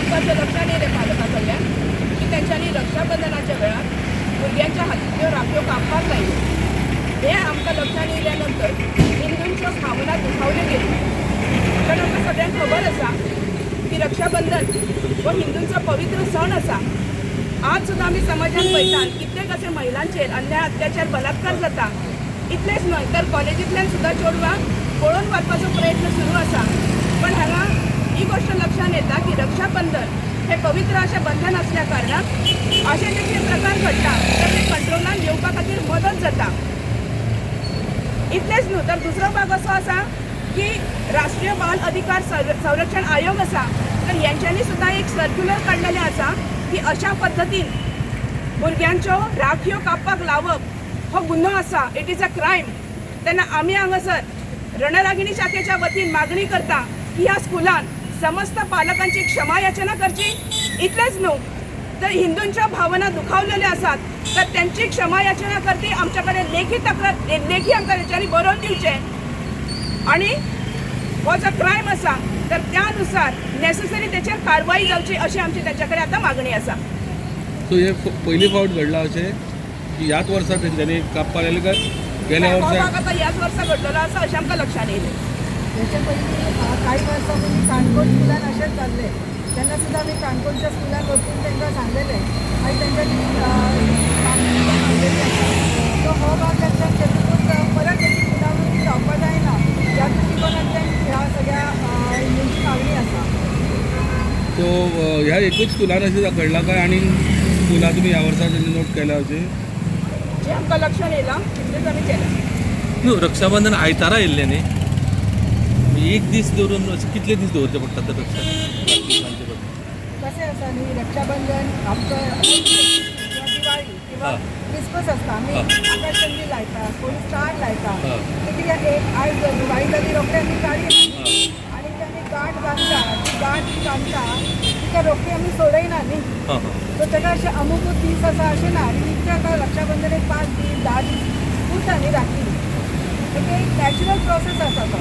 आमकां अशें लक्षात येयलें पालकां कडल्यान की तेंच्यांनी रक्षाबंधनाच्या वेळार भुरग्यांच्या हातींतल्यो राखयो कापपाक लायल्यो. हें आमकां लक्षात येयल्या नंतर हिंदूंच्यो भावना दुखावल्यो गेल्यो. कारण आमकां सगळ्यांक खबर आसा की रक्षाबंधन हो हिंदूंचो पवित्र सण आसा. आज सुद्दां आमी समाजान पळयतात कित्येक अशे महिलांचेर अन्याय अत्याचार बलात्कार जाता. इतलेंच न्हय तर कॉलेजींतल्यान सुद्दां चेडवांक पळोवन व्हरपाचो प्रयत्न सुरू आसा. पण हांगा ही गोश्ट लक्षात येता की रक्षाबंधन हे पवित्र अशें बंधन आसल्या कारणान अशे जे प्रकार घडटा तर ते कंट्रोलान येवपा खातीर मदत जाता. इतलेंच न्हू तर दुसरो भाग असो आसा की राष्ट्रीय बाल अधिकार संरक्षण आयोग आसा तर यांच्यांनी सुद्दां एक सर्क्युलर काडलेलें आसा की अशा पद्दतीन भुरग्यांच्यो राखयो कापपाक लावप हो गुन्हो आसा. It is a crime. तेन्ना आमी हांगासर रणरागिणी शाखेच्या वतीन मागणी करता की ह्या स्कुलान समस्त पालकांची क्षमा याचना करची. इतलेंच न्हू तर हिंदूंच्या भावना दुखावलेल्यो आसात तर त्यांची क्षमा याचना करती आमच्या कडेन लेखी तक्रार लेखी आमकां तेंच्यांनी बरोवन दिवचें आणि हो जो क्रायम आसा तर त्यानुसार नेसेसरी तेचेर कारवाई जावची अशी आमची तेंच्या कडेन आतां मागणी आसा. सो हे पयली फावट घडला अशें की ह्याच वर्सा तेंच्यांनी कापपाक लायलें काय गेल्या हो वर्सा? भाग आतां ह्याच वर्सा घडलेलो आसा अशें आमकां लक्षात येयलें. याच्या पयलीं काही वर्सांपूर्वी काणकोण स्कुलान अशेंच जाल्लें. तेन्ना सुद्दां आमी काणकोणच्या स्कुलान वचून तांकां सांगलेलें आनी तांच्यानी सांगलेली आसा. सो हो भाग लक्षात घेतून परत हेची पुनरावृत्ती जावपाक जायना ह्या दृश्टिकोनांतल्यान ह्या सगळ्या हिंदूंची मागणी आसा. सो ह्या एकूच स्कुलान अशें घडलां काय आनी स्कुलां तुमी ह्या वर्सा नोट केल्या अशें? जें आमकां लक्षात येयलां तितलेंच आमी केलें. न्हू रक्षाबंधन आयतारा येयल्लें न्ही एक दीस दवरून अशें कितले दीस दवरचे पडटा तर रक्षा कशें आसा न्ही रक्षाबंधन आमचो किंवा दिवाळी किंवा क्रिसमस आसता आमी आकाशकंदील लायता कोणी स्टार लायता. कित्याक एक आयज दिवाळी जाली रोखडे आमी काडीना आनी ती आमी गांठ बांदता. ती गांठ बांदता तिका रोखडी आमी सोडयना न्ही. सो ताका अशें अमुकूच दीस आसा अशें ना. आनी ताका रक्षाबंधन एक 5 दीस 10 दीस उरता न्ही राखी. एक नॅचरल प्रोसेस आसा तो.